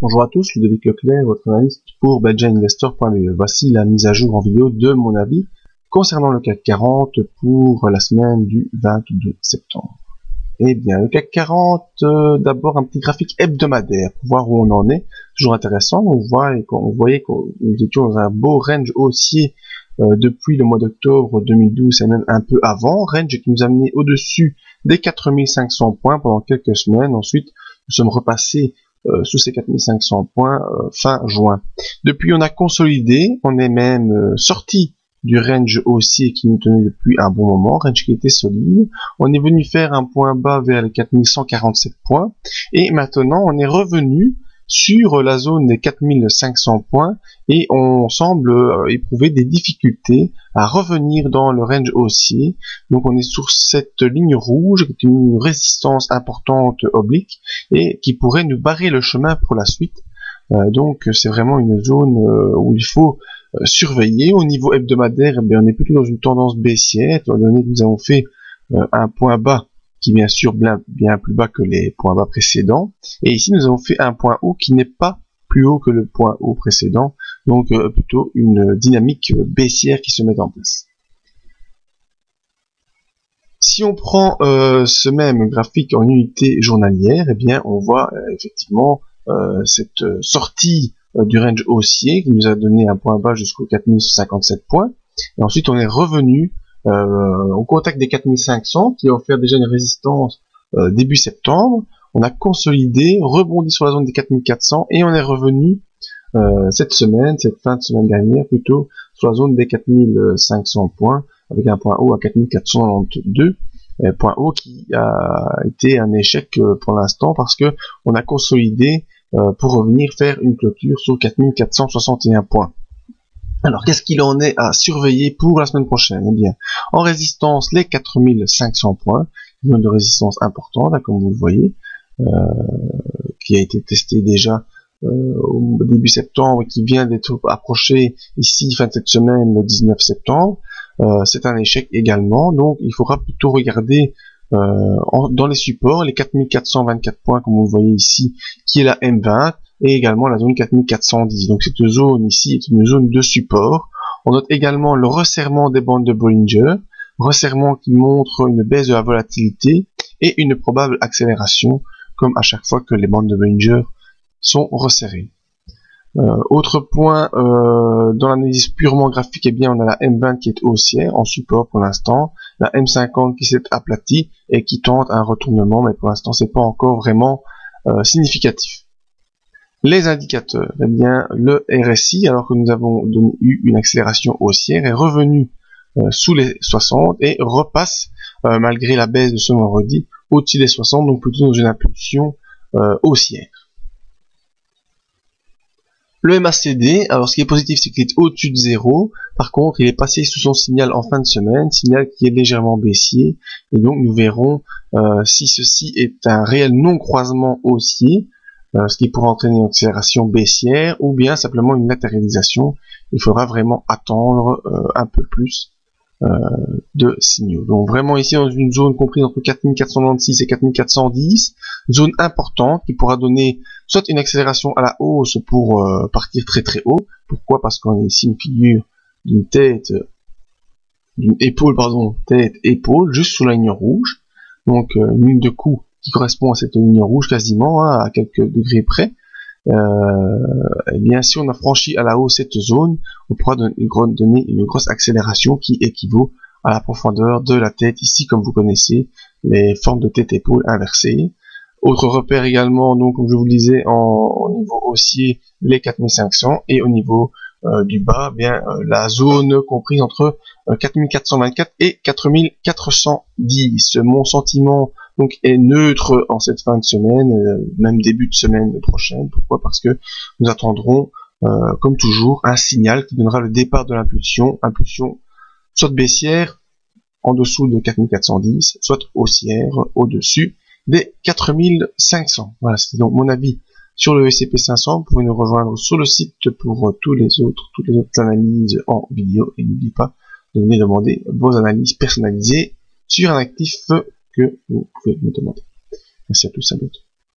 Bonjour à tous, Ludovic Leclerc, votre analyste pour BadgerInvestor.be. Voici la mise à jour en vidéo de mon avis concernant le CAC 40 pour la semaine du 22 septembre. Eh bien, le CAC 40, d'abord un petit graphique hebdomadaire pour voir où on en est. Toujours intéressant, on voyait que nous étions dans un beau range haussier depuis le mois d'octobre 2012 et même un peu avant. Range qui nous a amené au-dessus des 4500 points pendant quelques semaines. Ensuite, nous sommes repassés sous ces 4500 points fin juin. Depuis, on a consolidé, on est même sorti du range haussier qui nous tenait depuis un bon moment, range qui était solide. On est venu faire un point bas vers les 4147 points et maintenant on est revenu sur la zone des 4500 points et on semble éprouver des difficultés à revenir dans le range haussier. Donc on est sur cette ligne rouge, qui est une résistance importante oblique et qui pourrait nous barrer le chemin pour la suite. Donc c'est vraiment une zone où il faut surveiller. Au niveau hebdomadaire, eh bien, on est plutôt dans une tendance baissière, étant donné que nous avons fait un point bas qui est bien sûr bien plus bas que les points bas précédents. Et ici, nous avons fait un point haut qui n'est pas plus haut que le point haut précédent. Donc, plutôt une dynamique baissière qui se met en place. Si on prend ce même graphique en unité journalière, eh bien, on voit effectivement cette sortie du range haussier qui nous a donné un point bas jusqu'aux 4057 points. Et ensuite, on est revenu au contact des 4500 qui a offert déjà une résistance début septembre. On a consolidé, rebondi sur la zone des 4400 et on est revenu cette fin de semaine dernière plutôt sur la zone des 4500 points avec un point haut à 4492. Point haut qui a été un échec pour l'instant parce que on a consolidé pour revenir faire une clôture sur 4461 points. Alors, qu'est-ce qu'il en est à surveiller pour la semaine prochaine? Eh bien, en résistance, les 4500 points, une zone de résistance importante, là, comme vous le voyez, qui a été testée déjà au début septembre, qui vient d'être approché ici, fin de cette semaine, le 19 septembre. C'est un échec également, donc il faudra plutôt regarder dans les supports, les 4424 points, comme vous le voyez ici, qui est la M20, et également la zone 4410. Donc cette zone ici est une zone de support. On note également le resserrement des bandes de Bollinger, resserrement qui montre une baisse de la volatilité et une probable accélération, comme à chaque fois que les bandes de Bollinger sont resserrées. Autre point, dans l'analyse purement graphique, eh bien, on a la M20 qui est haussière en support pour l'instant, la M50 qui s'est aplatie et qui tente un retournement, mais pour l'instant c'est pas encore vraiment significatif. Les indicateurs, eh bien, le RSI, alors que nous avons eu une accélération haussière, est revenu sous les 60 et repasse, malgré la baisse de ce vendredi, au-dessus des 60, donc plutôt dans une impulsion haussière. Le MACD, alors ce qui est positif, c'est qu'il est au-dessus de 0. Par contre, il est passé sous son signal en fin de semaine, signal qui est légèrement baissier. Et donc, nous verrons si ceci est un réel non-croisement haussier, ce qui pourrait entraîner une accélération baissière, ou bien simplement une latéralisation. Il faudra vraiment attendre un peu plus de signaux. Donc vraiment ici dans une zone comprise entre 4496 et 4410, zone importante qui pourra donner soit une accélération à la hausse pour partir très très haut. Pourquoi? Parce qu'on a ici une figure d'une tête-épaule, juste sous la ligne rouge. Donc une ligne de coup qui correspond à cette ligne rouge quasiment, hein, à quelques degrés près. Eh bien, si on a franchi à la hausse cette zone, on pourra donner une grosse accélération qui équivaut à la profondeur de la tête. Ici, comme vous connaissez, les formes de tête-épaule inversées. Autre repère également, donc comme je vous le disais, au niveau haussier, les 4500 et au niveau du bas, bien la zone comprise entre 4424 et 4410. Mon sentiment donc est neutre en cette fin de semaine, même début de semaine prochaine. Pourquoi? Parce que nous attendrons, comme toujours, un signal qui donnera le départ de l'impulsion, impulsion soit baissière en dessous de 4410, soit haussière au-dessus des 4500. Voilà, c'est donc mon avis sur le S&P 500. Vous pouvez nous rejoindre sur le site pour toutes les autres analyses en vidéo. Et n'oubliez pas de venir demander vos analyses personnalisées sur un actif que vous pouvez me demander. Merci à tous, à bientôt.